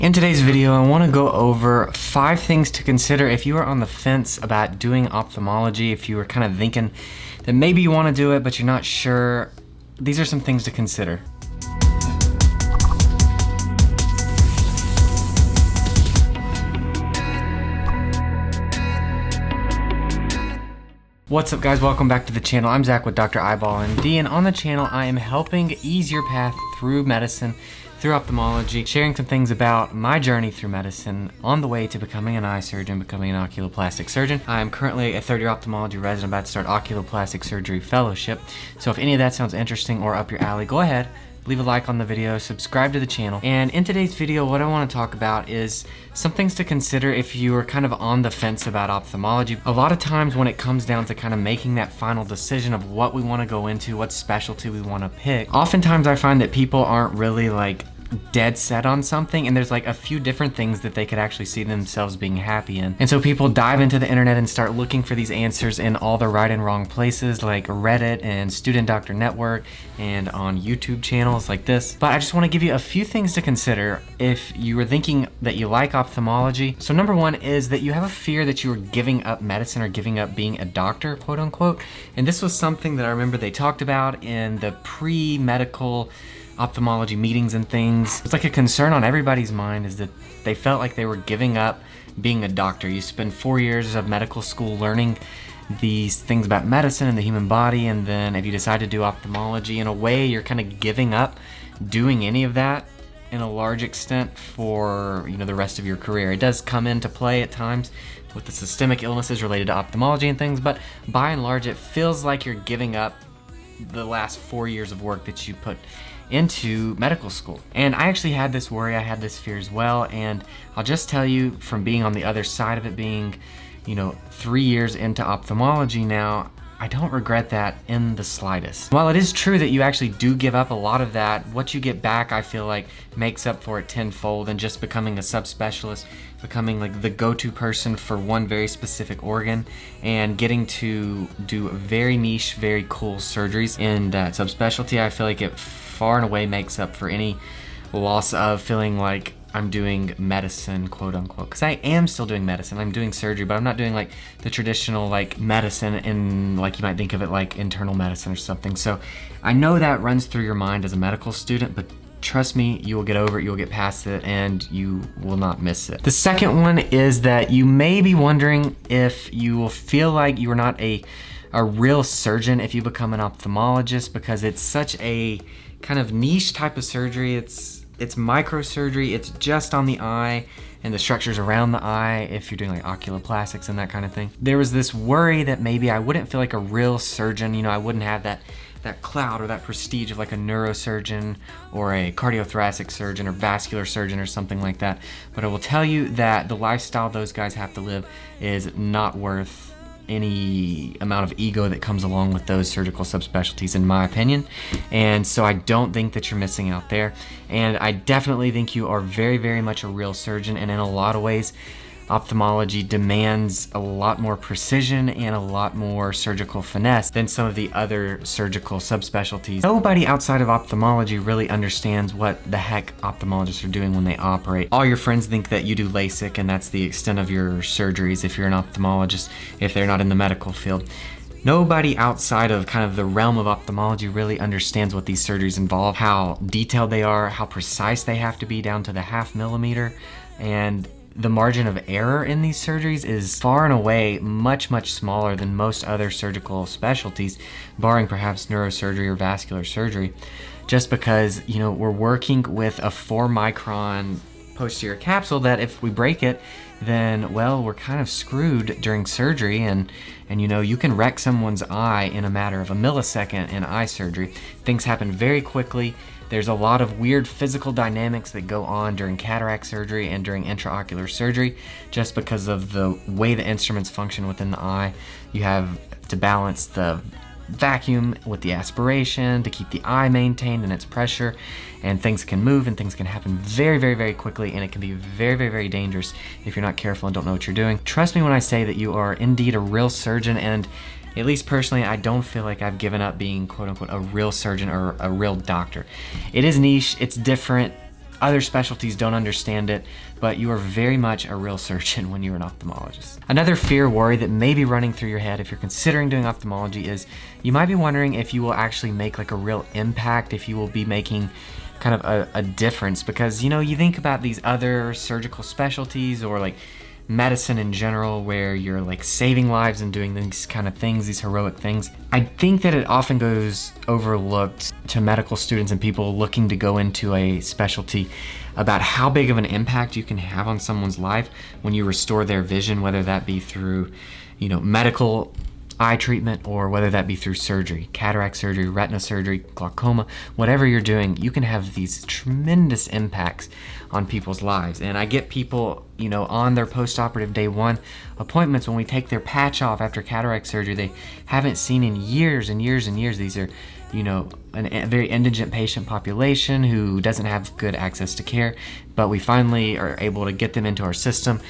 In today's video, I want to go over 5 things to consider if you are on the fence about doing ophthalmology, if you were kind of thinking that maybe you want to do it, but you're not sure. These are some things to consider. What's up guys, welcome back to the channel. I'm Zach with Dr. Eyeball MD, and on the channel I am helping ease your path through medicine, through ophthalmology, sharing some things about my journey through medicine on the way to becoming an eye surgeon, becoming an oculoplastic surgeon. I am currently a 3rd-year ophthalmology resident about to start oculoplastic surgery fellowship. So if any of that sounds interesting or up your alley, go ahead, leave a like on the video, subscribe to the channel. And in today's video, what I want to talk about is some things to consider if you are kind of on the fence about ophthalmology. A lot of times when it comes down to kind of making that final decision of what we want to go into, what specialty we want to pick, oftentimes I find that people aren't really like dead set on something, and there's like a few different things that they could actually see themselves being happy in. And so people dive into the internet and start looking for these answers in all the right and wrong places like Reddit and Student Doctor Network and on YouTube channels like this. But I just want to give you a few things to consider if you were thinking that you like ophthalmology. So number 1 is that you have a fear that you are giving up medicine or giving up being a doctor, quote unquote. And this was something that I remember they talked about in the pre-medical ophthalmology meetings and things. It's like a concern on everybody's mind is that they felt like they were giving up being a doctor. You spend 4 years of medical school learning these things about medicine and the human body, and then if you decide to do ophthalmology, in a way you're kind of giving up doing any of that in a large extent for the rest of your career. It does come into play at times with the systemic illnesses related to ophthalmology and things, but by and large it feels like you're giving up the last 4 years of work that you put into medical school. And I actually had this worry, I had this fear as well, and I'll just tell you from being on the other side of it, being 3 years into ophthalmology now, I don't regret that in the slightest. While it is true that you actually do give up a lot of that, what you get back I feel like makes up for it tenfold, and just becoming a subspecialist, becoming like the go-to person for one very specific organ, and getting to do very niche, very cool surgeries in that subspecialty. I feel like it far and away makes up for any loss of feeling like I'm doing medicine, quote unquote, because I am still doing medicine. I'm doing surgery, but I'm not doing like the traditional like medicine in like you might think of it like internal medicine or something. So I know that runs through your mind as a medical student, but trust me, you will get over it, you will get past it, and you will not miss it. The second one is that you may be wondering if you will feel like you are not a real surgeon if you become an ophthalmologist, because it's such a kind of niche type of surgery. It's microsurgery, it's just on the eye and the structures around the eye if you're doing like oculoplastics and that kind of thing. There was this worry that maybe I wouldn't feel like a real surgeon, I wouldn't have that clout or that prestige of like a neurosurgeon or a cardiothoracic surgeon or vascular surgeon or something like that. But I will tell you that the lifestyle those guys have to live is not worth any amount of ego that comes along with those surgical subspecialties, in my opinion. And so I don't think that you're missing out there. And I definitely think you are very, very much a real surgeon. And in a lot of ways, ophthalmology demands a lot more precision and a lot more surgical finesse than some of the other surgical subspecialties. Nobody outside of ophthalmology really understands what the heck ophthalmologists are doing when they operate. All your friends think that you do LASIK, and that's the extent of your surgeries if you're an ophthalmologist, if they're not in the medical field. Nobody outside of kind of the realm of ophthalmology really understands what these surgeries involve, how detailed they are, how precise they have to be down to the 0.5 millimeter, and the margin of error in these surgeries is far and away much, much smaller than most other surgical specialties, barring perhaps neurosurgery or vascular surgery, just because, we're working with a 4 micron posterior capsule that if we break it, then, well, we're kind of screwed during surgery, and you can wreck someone's eye in a matter of a millisecond in eye surgery. Things happen very quickly. There's a lot of weird physical dynamics that go on during cataract surgery and during intraocular surgery, just because of the way the instruments function within the eye. You have to balance the vacuum with the aspiration to keep the eye maintained in its pressure, and things can move and things can happen very, very, very quickly, and it can be very, very, very dangerous if you're not careful and don't know what you're doing. Trust me when I say that you are indeed a real surgeon, and at least personally, I don't feel like I've given up being quote unquote a real surgeon or a real doctor. It is niche, it's different, other specialties don't understand it, but you are very much a real surgeon when you're an ophthalmologist. Another fear, worry that may be running through your head if you're considering doing ophthalmology is you might be wondering if you will actually make like a real impact, if you will be making kind of a difference, because you think about these other surgical specialties or like medicine in general where you're like saving lives and doing these kind of things, these heroic things. I think that it often goes overlooked to medical students and people looking to go into a specialty about how big of an impact you can have on someone's life when you restore their vision, whether that be through medical eye treatment or whether that be through surgery, cataract surgery, retina surgery, glaucoma, whatever you're doing, you can have these tremendous impacts on people's lives. And I get people, on their post-operative day 1 appointments, when we take their patch off after cataract surgery, they haven't seen in years and years and years. These are, a very indigent patient population who doesn't have good access to care, but we finally are able to get them into our system,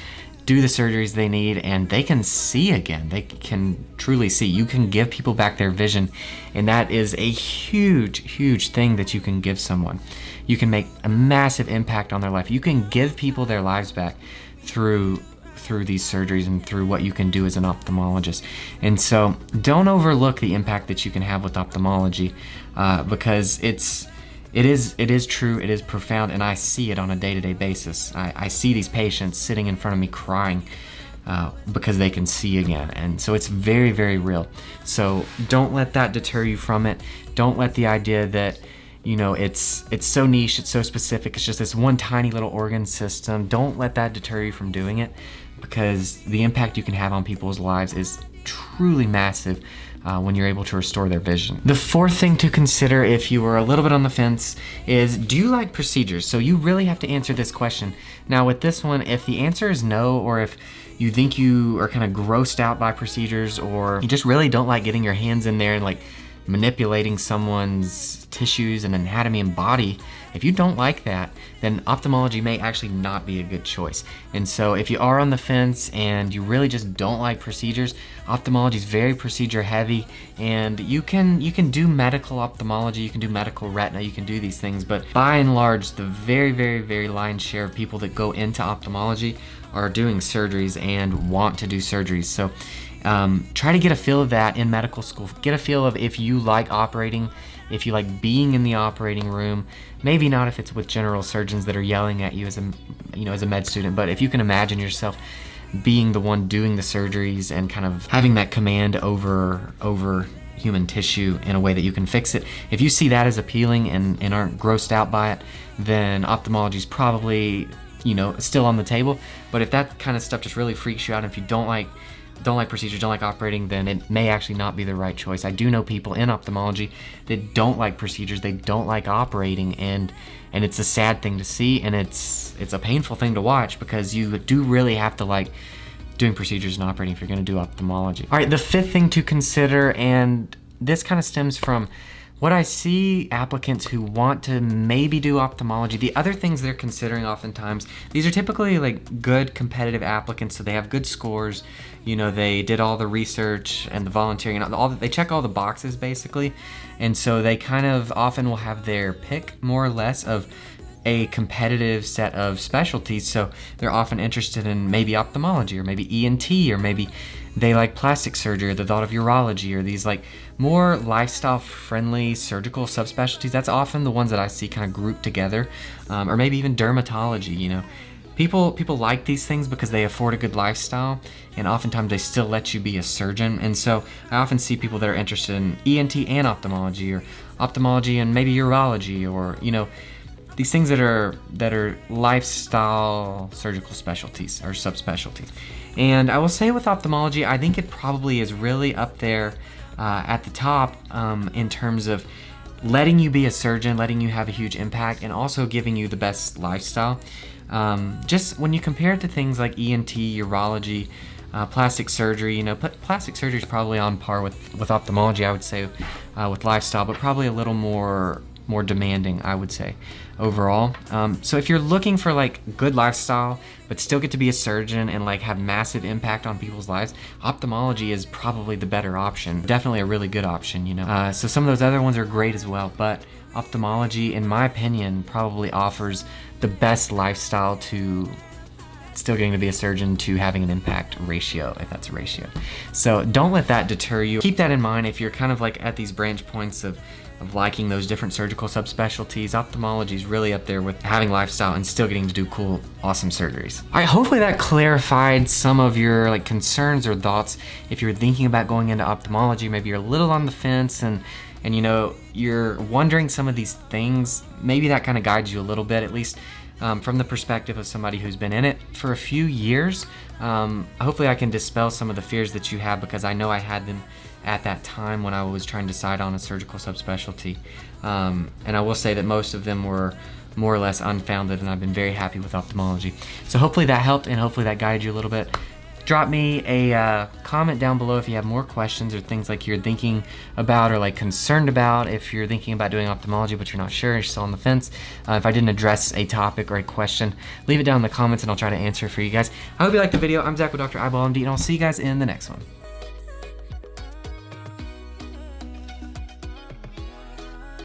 do the surgeries they need, and they can see again. They can truly see. You can give people back their vision, and that is a huge, huge thing that you can give someone. You can make a massive impact on their life. You can give people their lives back through these surgeries and through what you can do as an ophthalmologist. And so don't overlook the impact that you can have with ophthalmology, because it is true, it is profound, and I see it on a day-to-day basis. I see these patients sitting in front of me crying because they can see again, and so it's very, very real. So don't let that deter you from it. Don't let the idea that it's so niche, it's so specific, it's just this one tiny little organ system. Don't let that deter you from doing it, because the impact you can have on people's lives is truly massive when you're able to restore their vision. The fourth thing to consider if you were a little bit on the fence is, do you like procedures? So you really have to answer this question. Now with this one, if the answer is no, or if you think you are kind of grossed out by procedures, or you just really don't like getting your hands in there and like manipulating someone's tissues and anatomy and body, if you don't like that, then ophthalmology may actually not be a good choice. And so if you are on the fence and you really just don't like procedures, ophthalmology is very procedure heavy, and you can do medical ophthalmology, you can do medical retina, you can do these things, but by and large, the very, very, very lion's share of people that go into ophthalmology are doing surgeries and want to do surgeries. So try to get a feel of that in medical school. Get a feel of if you like operating, if you like being in the operating room. Maybe not if it's with general surgeons that are yelling at you as a med student, but if you can imagine yourself being the one doing the surgeries and kind of having that command over human tissue in a way that you can fix it. If you see that as appealing and aren't grossed out by it, then ophthalmology is probably still on the table. But if that kind of stuff just really freaks you out, and if you don't like procedures, don't like operating, then it may actually not be the right choice. I do know people in ophthalmology that don't like procedures, they don't like operating, and it's a sad thing to see, and it's a painful thing to watch, because you do really have to like doing procedures and operating if you're going to do ophthalmology. All right, the fifth thing to consider, and this kind of stems from what I see applicants who want to maybe do ophthalmology, the other things they're considering oftentimes, these are typically like good competitive applicants, so they have good scores, they did all the research and the volunteering and all that, they check all the boxes basically, and so they kind of often will have their pick more or less of a competitive set of specialties, so they're often interested in maybe ophthalmology or maybe ENT, or maybe they like plastic surgery or the thought of urology, or these like more lifestyle friendly surgical subspecialties. That's often the ones that I see kind of grouped together, or maybe even dermatology. People like these things because they afford a good lifestyle, and oftentimes they still let you be a surgeon. And so I often see people that are interested in ENT and ophthalmology, or ophthalmology and maybe urology, or these things that are lifestyle surgical specialties or subspecialties. And I will say with ophthalmology, I think it probably is really up there at the top in terms of letting you be a surgeon, letting you have a huge impact, and also giving you the best lifestyle. Just when you compare it to things like ENT, urology, plastic surgery, plastic surgery is probably on par with ophthalmology, I would say, with lifestyle, but probably a little more demanding, I would say, overall. So if you're looking for like good lifestyle, but still get to be a surgeon and like have massive impact on people's lives, ophthalmology is probably the better option. Definitely a really good option, So some of those other ones are great as well, but ophthalmology, in my opinion, probably offers the best lifestyle to still getting to be a surgeon to having an impact ratio, if that's a ratio. So don't let that deter you. Keep that in mind if you're kind of like at these branch points of liking those different surgical subspecialties. Ophthalmology is really up there with having lifestyle and still getting to do cool, awesome surgeries. All right, hopefully that clarified some of your like concerns or thoughts. If you're thinking about going into ophthalmology, maybe you're a little on the fence and you know, you're wondering some of these things, maybe that kind of guides you a little bit, at least from the perspective of somebody who's been in it for a few years. Hopefully I can dispel some of the fears that you have, because I know I had them at that time when I was trying to decide on a surgical subspecialty. And I will say that most of them were more or less unfounded, and I've been very happy with ophthalmology. So hopefully that helped, and hopefully that guided you a little bit. Drop me a comment down below if you have more questions or things like you're thinking about or like concerned about. If you're thinking about doing ophthalmology but you're not sure, you're still on the fence. If I didn't address a topic or a question, leave it down in the comments and I'll try to answer it for you guys. I hope you liked the video. I'm Zach with Dr. Eyeball MD, and I'll see you guys in the next one.